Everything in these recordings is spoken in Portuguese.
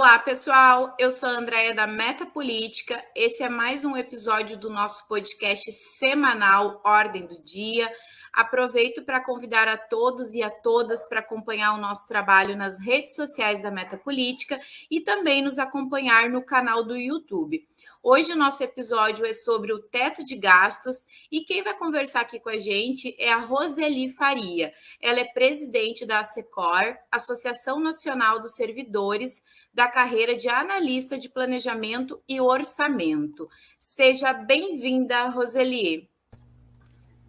Olá, pessoal. Eu sou a Andréia da Meta Política. Esse é mais um episódio do nosso podcast semanal Ordem do Dia. Aproveito para convidar a todos e a todas para acompanhar o nosso trabalho nas redes sociais da Meta Política e também nos acompanhar no canal do YouTube. Hoje o nosso episódio é sobre o teto de gastos e quem vai conversar aqui com a gente é a Roseli Faria. Ela é presidente da ASECOR, Associação Nacional dos Servidores, da carreira de analista de planejamento e orçamento. Seja bem-vinda, Roseli.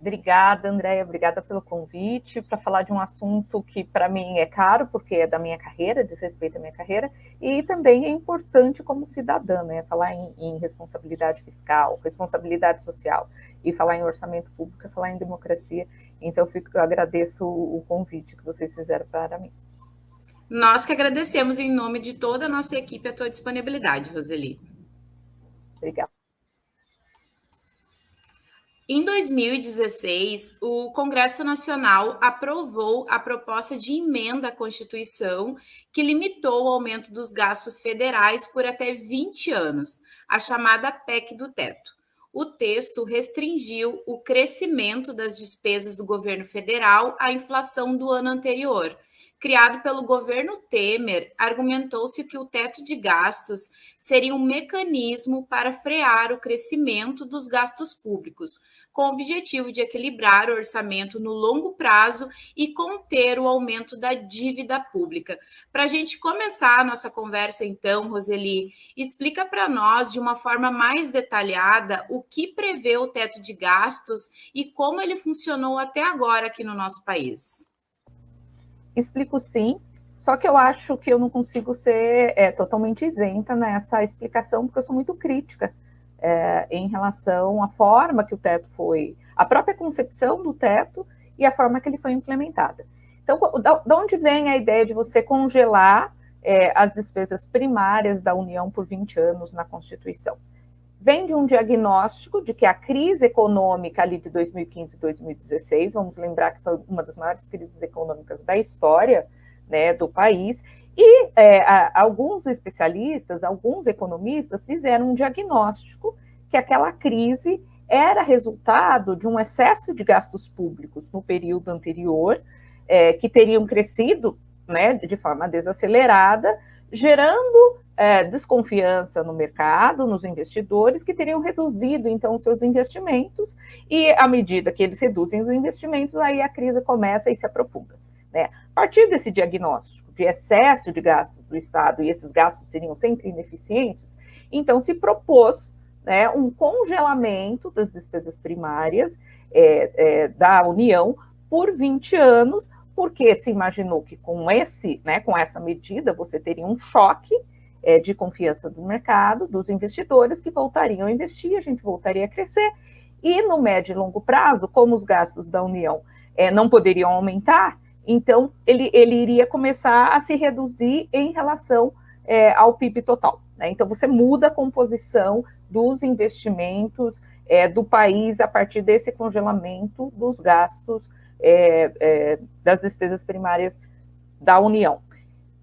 Obrigada, Andréia, obrigada pelo convite para falar de um assunto que para mim é caro, porque é da minha carreira, diz respeito à minha carreira, e também é importante como cidadã, né? Falar em responsabilidade fiscal, responsabilidade social, e falar em orçamento público, é falar em democracia. Então, eu agradeço o convite que vocês fizeram para mim. Nós que agradecemos em nome de toda a nossa equipe a tua disponibilidade, Roseli. Obrigada. Em 2016, o Congresso Nacional aprovou a proposta de emenda à Constituição que limitou o aumento dos gastos federais por até 20 anos, a chamada PEC do teto. O texto restringiu o crescimento das despesas do governo federal à inflação do ano anterior. Criado pelo governo Temer, argumentou-se que o teto de gastos seria um mecanismo para frear o crescimento dos gastos públicos, com o objetivo de equilibrar o orçamento no longo prazo e conter o aumento da dívida pública. Para a gente começar a nossa conversa, então, Roseli, explica para nós, de uma forma mais detalhada, o que prevê o teto de gastos e como ele funcionou até agora aqui no nosso país. Explico sim, só que eu acho que eu não consigo ser totalmente isenta nessa explicação, porque eu sou muito crítica em relação à forma que o teto foi, a própria concepção do teto e a forma que ele foi implementada. Então, de onde vem a ideia de você congelar as despesas primárias da União por 20 anos na Constituição? Vem de um diagnóstico de que a crise econômica ali de 2015 e 2016, vamos lembrar que foi uma das maiores crises econômicas da história, né, do país, e alguns especialistas, alguns economistas fizeram um diagnóstico que aquela crise era resultado de um excesso de gastos públicos no período anterior, que teriam crescido, né, de forma desacelerada, gerando desconfiança no mercado, nos investidores, que teriam reduzido, então, seus investimentos, e à medida que eles reduzem os investimentos, aí a crise começa e se aprofunda. Né? A partir desse diagnóstico de excesso de gastos do Estado, e esses gastos seriam sempre ineficientes, então se propôs, né, um congelamento das despesas primárias da União por 20 anos, porque se imaginou que com essa medida você teria um choque de confiança do mercado, dos investidores que voltariam a investir, a gente voltaria a crescer, e no médio e longo prazo, como os gastos da União não poderiam aumentar, então ele iria começar a se reduzir em relação ao PIB total. Né? Então você muda a composição dos investimentos do país a partir desse congelamento dos gastos das despesas primárias da União.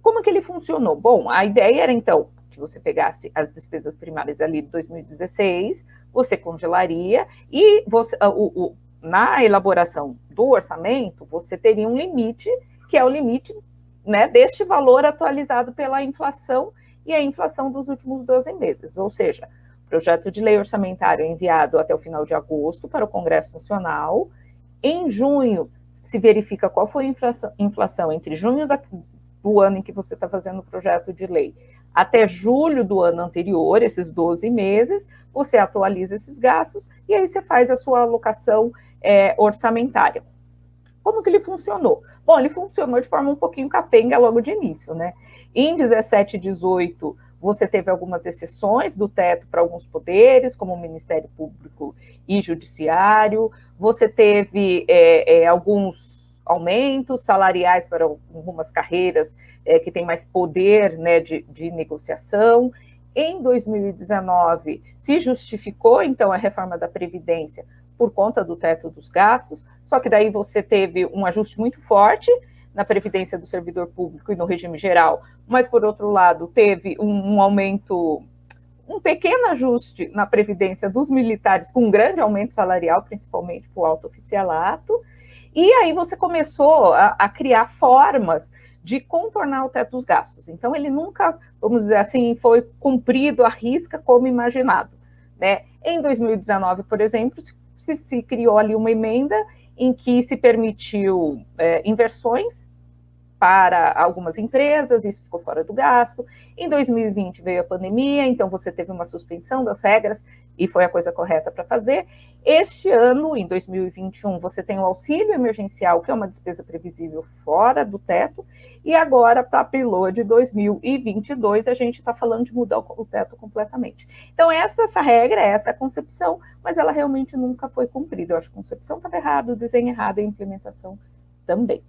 Como que ele funcionou? Bom, a ideia era, então, que você pegasse as despesas primárias ali de 2016, você congelaria e na elaboração do orçamento, você teria um limite, que é o limite, né, deste valor atualizado pela inflação e a inflação dos últimos 12 meses. Ou seja, o projeto de lei orçamentário é enviado até o final de agosto para o Congresso Nacional. Em junho, se verifica qual foi a inflação entre junho do ano em que você está fazendo o projeto de lei até julho do ano anterior, esses 12 meses, você atualiza esses gastos e aí você faz a sua alocação orçamentária. Como que ele funcionou? Bom, ele funcionou de forma um pouquinho capenga logo de início, né? Em 17 e 18, você teve algumas exceções do teto para alguns poderes, como o Ministério Público e Judiciário, você teve alguns aumentos salariais para algumas carreiras que têm mais poder, né, de negociação. Em 2019, se justificou, então, a reforma da Previdência por conta do teto dos gastos, só que daí você teve um ajuste muito forte, na previdência do servidor público e no regime geral, mas, por outro lado, teve um aumento, um pequeno ajuste na previdência dos militares, com um grande aumento salarial, principalmente para o alto oficialato, e aí você começou a criar formas de contornar o teto dos gastos. Então, ele nunca, vamos dizer assim, foi cumprido à risca como imaginado, né? Em 2019, por exemplo, se criou ali uma emenda em que se permitiu inversões para algumas empresas, isso ficou fora do gasto. Em 2020 veio a pandemia, então você teve uma suspensão das regras e foi a coisa correta para fazer. Este ano, em 2021, você tem o auxílio emergencial, que é uma despesa previsível fora do teto, e agora, para abril de 2022, a gente está falando de mudar o teto completamente. Então, essa regra, essa é a concepção, mas ela realmente nunca foi cumprida. Eu acho que a concepção estava errada, o desenho errado e a implementação também.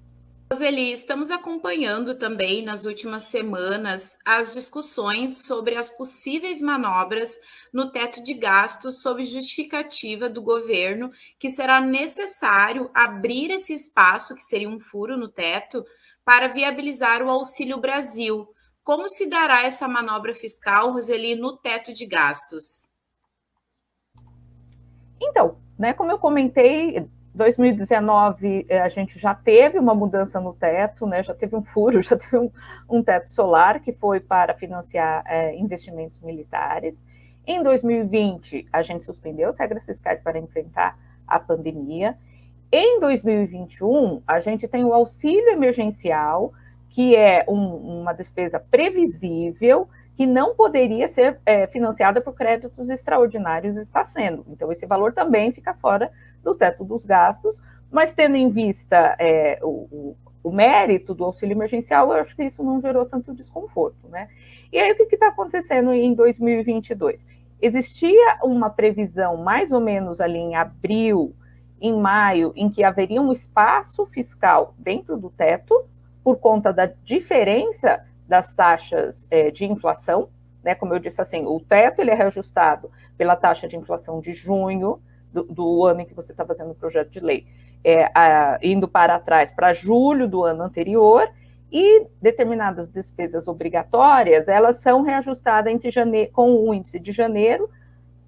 Roseli, estamos acompanhando também nas últimas semanas as discussões sobre as possíveis manobras no teto de gastos sob justificativa do governo que será necessário abrir esse espaço, que seria um furo no teto, para viabilizar o Auxílio Brasil. Como se dará essa manobra fiscal, Roseli, no teto de gastos? Então, né, como eu comentei, 2019 a gente já teve uma mudança no teto, né, já teve um furo, já teve um teto solar que foi para financiar investimentos militares. Em 2020, a gente suspendeu as regras fiscais para enfrentar a pandemia. Em 2021, a gente tem o auxílio emergencial, que é uma despesa previsível, que não poderia ser financiada por créditos extraordinários, está sendo. Então, esse valor também fica fora do teto dos gastos, mas tendo em vista o mérito do auxílio emergencial, eu acho que isso não gerou tanto desconforto, né? E aí, o que está acontecendo em 2022? Existia uma previsão, mais ou menos ali em abril, em maio, em que haveria um espaço fiscal dentro do teto, por conta da diferença das taxas de inflação, né? Como eu disse assim, o teto ele é reajustado pela taxa de inflação de junho do ano em que você está fazendo o projeto de lei, indo para trás, para julho do ano anterior, e determinadas despesas obrigatórias, elas são reajustadas entre com o índice de janeiro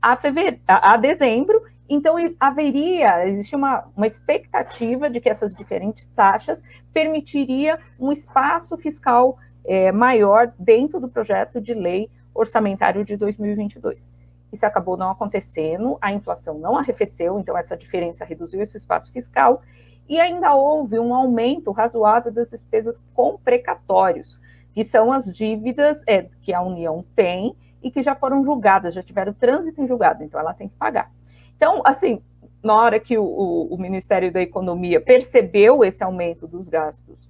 a dezembro. Então, existia uma expectativa de que essas diferentes taxas permitiria um espaço fiscal maior dentro do projeto de lei orçamentário de 2022. Isso acabou não acontecendo, a inflação não arrefeceu, então essa diferença reduziu esse espaço fiscal, e ainda houve um aumento razoável das despesas com precatórios, que são as dívidas que a União tem e que já foram julgadas, já tiveram trânsito em julgado, então ela tem que pagar. Então, assim, na hora que o Ministério da Economia percebeu esse aumento dos gastos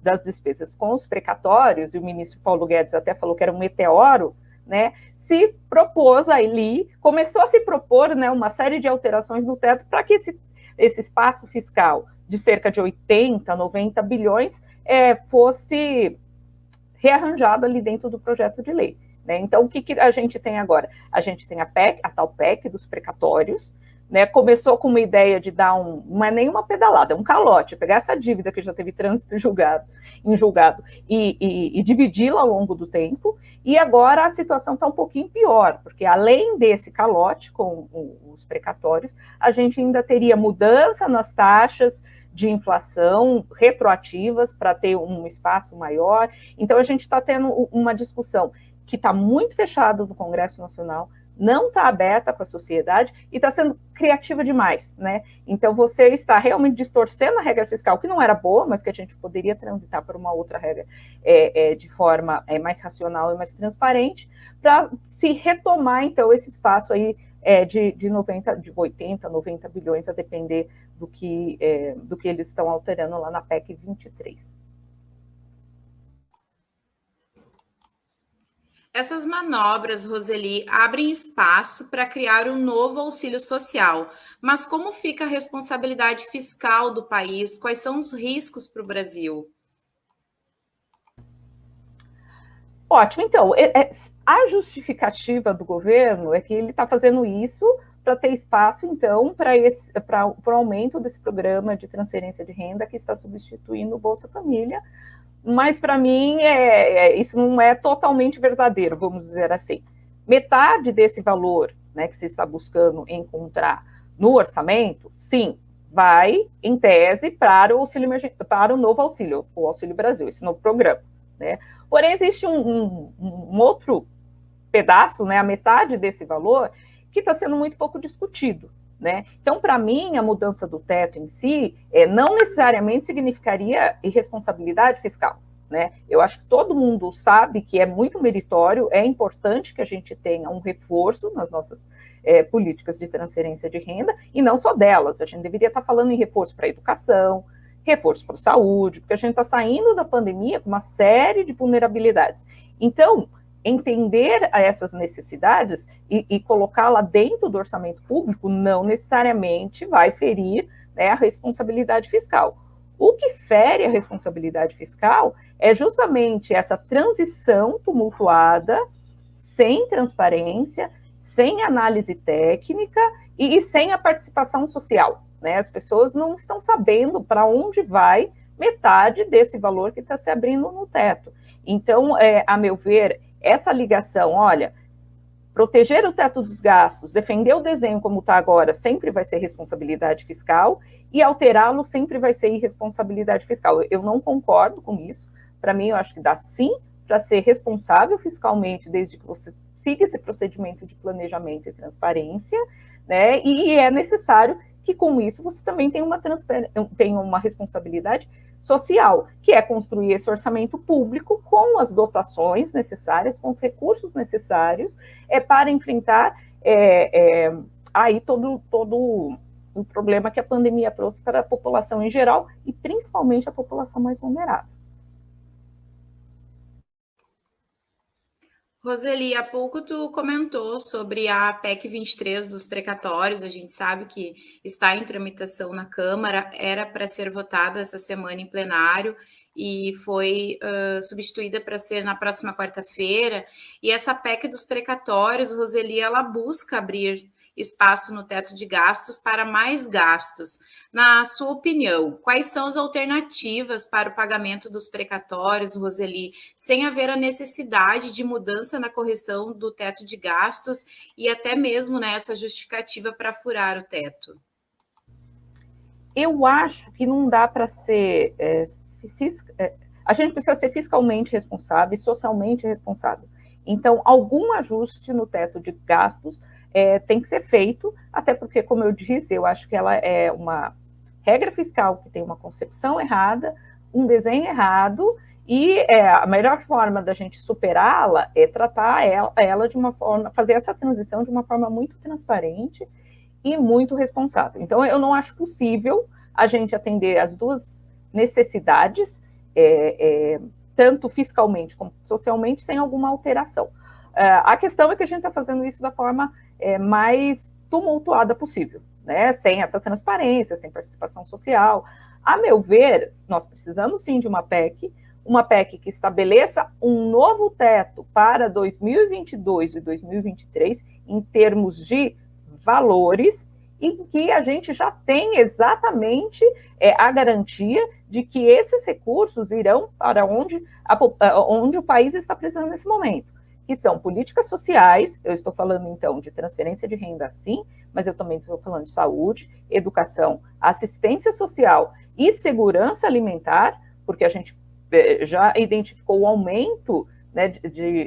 das despesas com os precatórios, e o ministro Paulo Guedes até falou que era um meteoro, né, se propôs ali, começou a se propor, né, uma série de alterações no teto para que esse espaço fiscal de cerca de 80, 90 bilhões fosse rearranjado ali dentro do projeto de lei. Né? Então, o que a gente tem agora? A gente tem a tal PEC dos precatórios, né? Começou com uma ideia de dar não é nem uma pedalada, é um calote, pegar essa dívida que já teve trânsito em julgado e dividi-la ao longo do tempo, e agora a situação está um pouquinho pior, porque além desse calote com os precatórios, a gente ainda teria mudança nas taxas de inflação retroativas para ter um espaço maior. Então, a gente está tendo uma discussão que está muito fechada no Congresso Nacional, não está aberta com a sociedade e está sendo criativa demais, né? Então, você está realmente distorcendo a regra fiscal, que não era boa, mas que a gente poderia transitar para uma outra regra de forma mais racional e mais transparente, para se retomar, então, esse espaço aí de 80, 90 bilhões, a depender do que eles estão alterando lá na PEC 23. Essas manobras, Roseli, abrem espaço para criar um novo auxílio social. Mas como fica a responsabilidade fiscal do país? Quais são os riscos para o Brasil? Ótimo. Então, a justificativa do governo é que ele está fazendo isso para ter espaço, então, para o aumento desse programa de transferência de renda que está substituindo o Bolsa Família. Mas, para mim, isso não é totalmente verdadeiro, vamos dizer assim. Metade desse valor, né, que se está buscando encontrar no orçamento, sim, vai, em tese, para o novo auxílio, o Auxílio Brasil, esse novo programa, né? Porém, existe um outro pedaço, né, a metade desse valor, que está sendo muito pouco discutido, né? Então, para mim, a mudança do teto em si não necessariamente significaria irresponsabilidade fiscal, né? Eu acho que todo mundo sabe que é muito meritório, é importante que a gente tenha um reforço nas nossas políticas de transferência de renda, e não só delas, a gente deveria estar falando em reforço para a educação, reforço para a saúde, porque a gente está saindo da pandemia com uma série de vulnerabilidades. Então, entender essas necessidades e colocá-la dentro do orçamento público não necessariamente vai ferir, né, a responsabilidade fiscal. O que fere a responsabilidade fiscal é justamente essa transição tumultuada, sem transparência, sem análise técnica e sem a participação social, né? As pessoas não estão sabendo para onde vai metade desse valor que está se abrindo no teto. Então, a meu ver, essa ligação, olha, proteger o teto dos gastos, defender o desenho como está agora, sempre vai ser responsabilidade fiscal, e alterá-lo sempre vai ser irresponsabilidade fiscal. Eu não concordo com isso. Para mim, eu acho que dá sim para ser responsável fiscalmente, desde que você siga esse procedimento de planejamento e transparência, né? E é necessário que com isso você também tenha uma responsabilidade social, que é construir esse orçamento público com as dotações necessárias, com os recursos necessários para enfrentar aí todo o problema que a pandemia trouxe para a população em geral e principalmente a população mais vulnerável. Roseli, há pouco tu comentou sobre a PEC 23 dos precatórios, a gente sabe que está em tramitação na Câmara, era para ser votada essa semana em plenário e foi substituída para ser na próxima quarta-feira, e essa PEC dos precatórios, Roseli, ela busca abrir espaço no teto de gastos para mais gastos. Na sua opinião, quais são as alternativas para o pagamento dos precatórios, Roseli, sem haver a necessidade de mudança na correção do teto de gastos e até mesmo nessa justificativa para furar o teto? Eu acho que não dá para ser... a gente precisa ser fiscalmente responsável e socialmente responsável. Então, algum ajuste no teto de gastos tem que ser feito, até porque, como eu disse, eu acho que ela é uma regra fiscal que tem uma concepção errada, um desenho errado, e a melhor forma da gente superá-la é tratar ela de uma forma, fazer essa transição de uma forma muito transparente e muito responsável. Então, eu não acho possível a gente atender as duas necessidades, tanto fiscalmente como socialmente, sem alguma alteração. A questão é que a gente está fazendo isso da forma mais tumultuada possível, né? Sem essa transparência, sem participação social. A meu ver, nós precisamos sim de uma PEC que estabeleça um novo teto para 2022 e 2023 em termos de valores, e que a gente já tem exatamente a garantia de que esses recursos irão para onde o país está precisando nesse momento, que são políticas sociais. Eu estou falando, então, de transferência de renda, sim, mas eu também estou falando de saúde, educação, assistência social e segurança alimentar, porque a gente já identificou o aumento, né,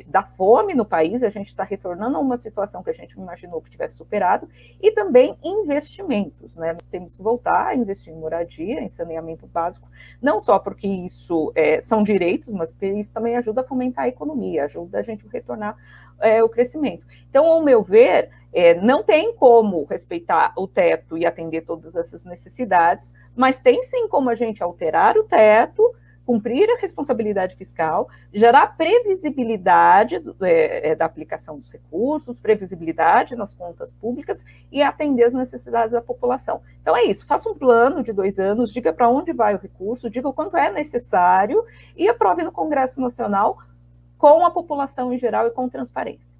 da fome no país, a gente está retornando a uma situação que a gente não imaginou que tivesse superado, e também investimentos, né? Nós temos que voltar a investir em moradia, em saneamento básico, não só porque isso são direitos, mas porque isso também ajuda a fomentar a economia, ajuda a gente a retornar o crescimento. Então, ao meu ver, não tem como respeitar o teto e atender todas essas necessidades, mas tem sim como a gente alterar o teto, cumprir a responsabilidade fiscal, gerar previsibilidade da aplicação dos recursos, previsibilidade nas contas públicas e atender as necessidades da população. Então é isso, faça um plano de 2 anos, diga para onde vai o recurso, diga o quanto é necessário e aprove no Congresso Nacional com a população em geral e com transparência.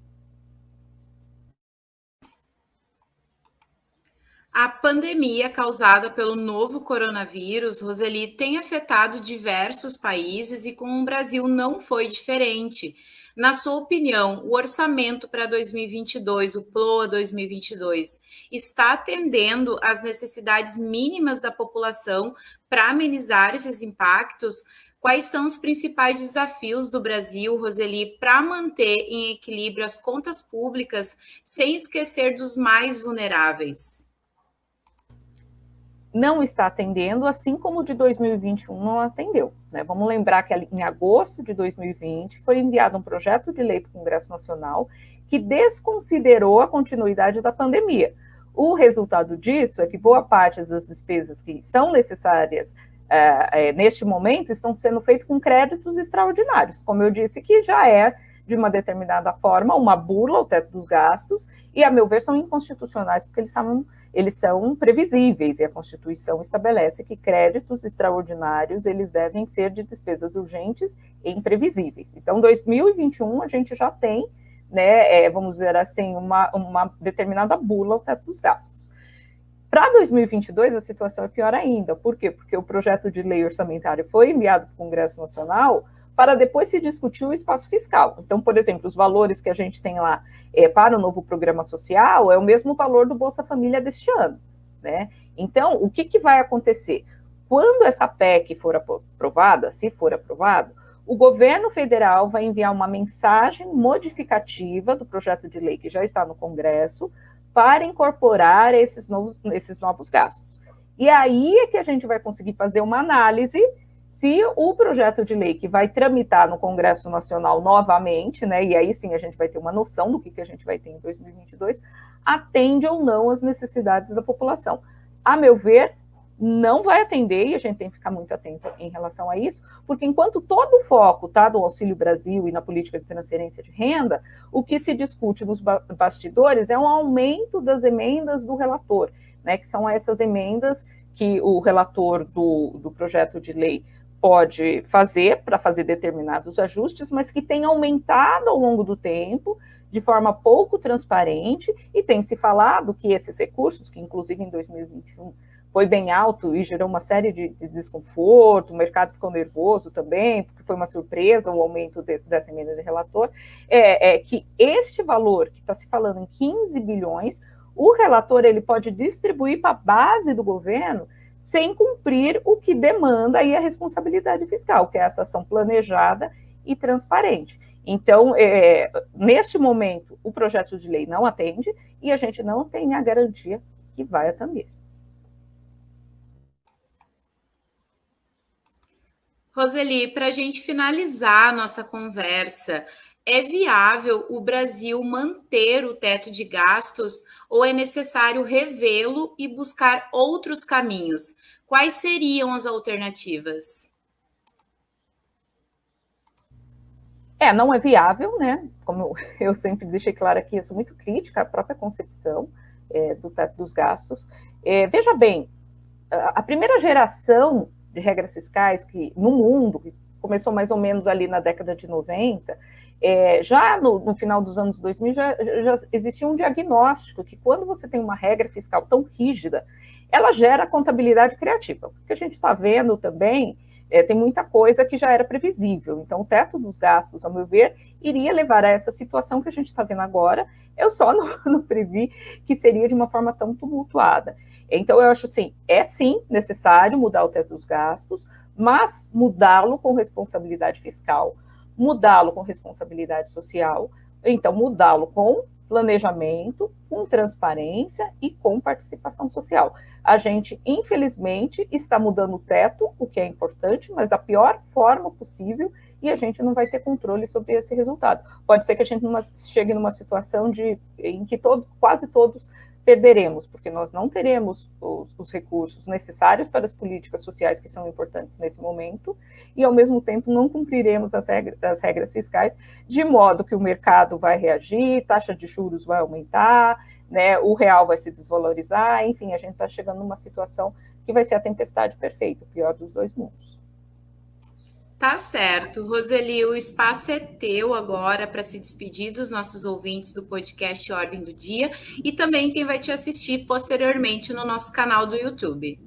A pandemia causada pelo novo coronavírus, Roseli, tem afetado diversos países e com o Brasil não foi diferente. Na sua opinião, o orçamento para 2022, o PLOA 2022, está atendendo às necessidades mínimas da população para amenizar esses impactos? Quais são os principais desafios do Brasil, Roseli, para manter em equilíbrio as contas públicas sem esquecer dos mais vulneráveis? Não está atendendo, assim como o de 2021 não atendeu. Né? Vamos lembrar que em agosto de 2020 foi enviado um projeto de lei para o Congresso Nacional que desconsiderou a continuidade da pandemia. O resultado disso é que boa parte das despesas que são necessárias neste momento estão sendo feitas com créditos extraordinários, como eu disse, que já é, de uma determinada forma, uma burla ao teto dos gastos, e, a meu ver, são inconstitucionais, porque eles são previsíveis, e a Constituição estabelece que créditos extraordinários eles devem ser de despesas urgentes e imprevisíveis. Então, 2021 a gente já tem, né, vamos dizer assim, uma determinada bula ao teto dos gastos. Para 2022 a situação é pior ainda. Por quê? Porque o projeto de lei orçamentária foi enviado para o Congresso Nacional para depois se discutir o espaço fiscal. Então, por exemplo, os valores que a gente tem lá para o novo programa social é o mesmo valor do Bolsa Família deste ano, né? Então, o que vai acontecer? Quando essa PEC for aprovada, se for aprovado, o governo federal vai enviar uma mensagem modificativa do projeto de lei que já está no Congresso para incorporar esses novos gastos. E aí é que a gente vai conseguir fazer uma análise se o projeto de lei que vai tramitar no Congresso Nacional novamente, né, e aí sim a gente vai ter uma noção do que a gente vai ter em 2022, atende ou não às necessidades da população. A meu ver, não vai atender, e a gente tem que ficar muito atento em relação a isso, porque enquanto todo o foco está no Auxílio Brasil e na política de transferência de renda, o que se discute nos bastidores é um aumento das emendas do relator, né, que são essas emendas que o relator do projeto de lei pode fazer para fazer determinados ajustes, mas que tem aumentado ao longo do tempo, de forma pouco transparente, e tem se falado que esses recursos, que inclusive em 2021 foi bem alto e gerou uma série de desconforto, o mercado ficou nervoso também, porque foi uma surpresa o aumento dessa emenda de relator, que este valor, que está se falando em 15 bilhões, o relator ele pode distribuir para a base do governo sem cumprir o que demanda aí a responsabilidade fiscal, que é essa ação planejada e transparente. Então, neste momento, o projeto de lei não atende e a gente não tem a garantia que vai atender. Roseli, para a gente finalizar a nossa conversa, é viável o Brasil manter o teto de gastos ou é necessário revê-lo e buscar outros caminhos? Quais seriam as alternativas? Não é viável, né? Como eu sempre deixei claro aqui, eu sou muito crítica à própria concepção do teto dos gastos. Veja bem, a primeira geração de regras fiscais que no mundo, que começou mais ou menos ali na década de 90, já no final dos anos 2000 já existia um diagnóstico que quando você tem uma regra fiscal tão rígida, ela gera contabilidade criativa. O que a gente está vendo também tem muita coisa que já era previsível. Então, o teto dos gastos, ao meu ver, iria levar a essa situação que a gente está vendo agora. Eu só não previ que seria de uma forma tão tumultuada. Então, eu acho assim, sim necessário mudar o teto dos gastos, mas mudá-lo com responsabilidade fiscal, mudá-lo com responsabilidade social, então mudá-lo com planejamento, com transparência e com participação social. A gente, infelizmente, está mudando o teto, o que é importante, mas da pior forma possível, e a gente não vai ter controle sobre esse resultado. Pode ser que a gente chegue numa situação em que quase todos perderemos, porque nós não teremos os recursos necessários para as políticas sociais que são importantes nesse momento, e ao mesmo tempo não cumpriremos as regras fiscais, de modo que o mercado vai reagir, taxa de juros vai aumentar, né, o real vai se desvalorizar, enfim, a gente está chegando numa situação que vai ser a tempestade perfeita, o pior dos dois mundos. Tá certo. Roseli, o espaço é teu agora para se despedir dos nossos ouvintes do podcast Ordem do Dia e também quem vai te assistir posteriormente no nosso canal do YouTube.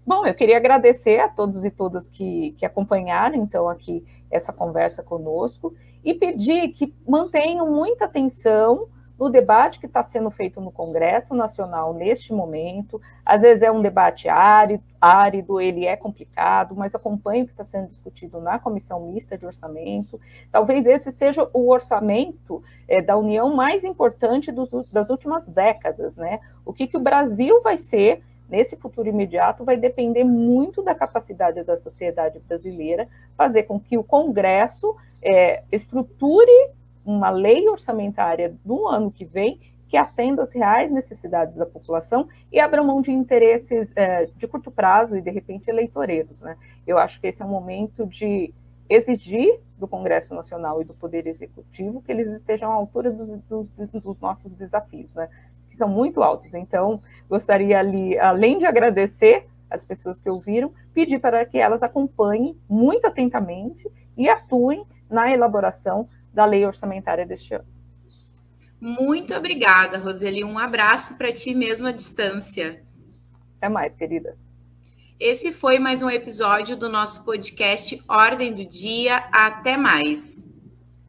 Bom, eu queria agradecer a todos e todas que acompanharam, então, aqui essa conversa conosco e pedir que mantenham muita atenção no debate que está sendo feito no Congresso Nacional neste momento. Às vezes é um debate árido, ele é complicado, mas acompanhe o que está sendo discutido na Comissão Mista de Orçamento. Talvez esse seja o orçamento da União mais importante das últimas décadas, né? O que o Brasil vai ser nesse futuro imediato vai depender muito da capacidade da sociedade brasileira fazer com que o Congresso estruture uma lei orçamentária do ano que vem que atenda às reais necessidades da população e abra mão de interesses de curto prazo e, de repente, eleitoreiros, né? Eu acho que esse é um momento de exigir do Congresso Nacional e do Poder Executivo que eles estejam à altura dos nossos desafios, né? Que são muito altos. Então, gostaria ali, além de agradecer as pessoas que ouviram, pedir para que elas acompanhem muito atentamente e atuem na elaboração da lei orçamentária deste ano. Muito obrigada, Roseli. Um abraço para ti mesmo à distância. Até mais, querida. Esse foi mais um episódio do nosso podcast Ordem do Dia. Até mais.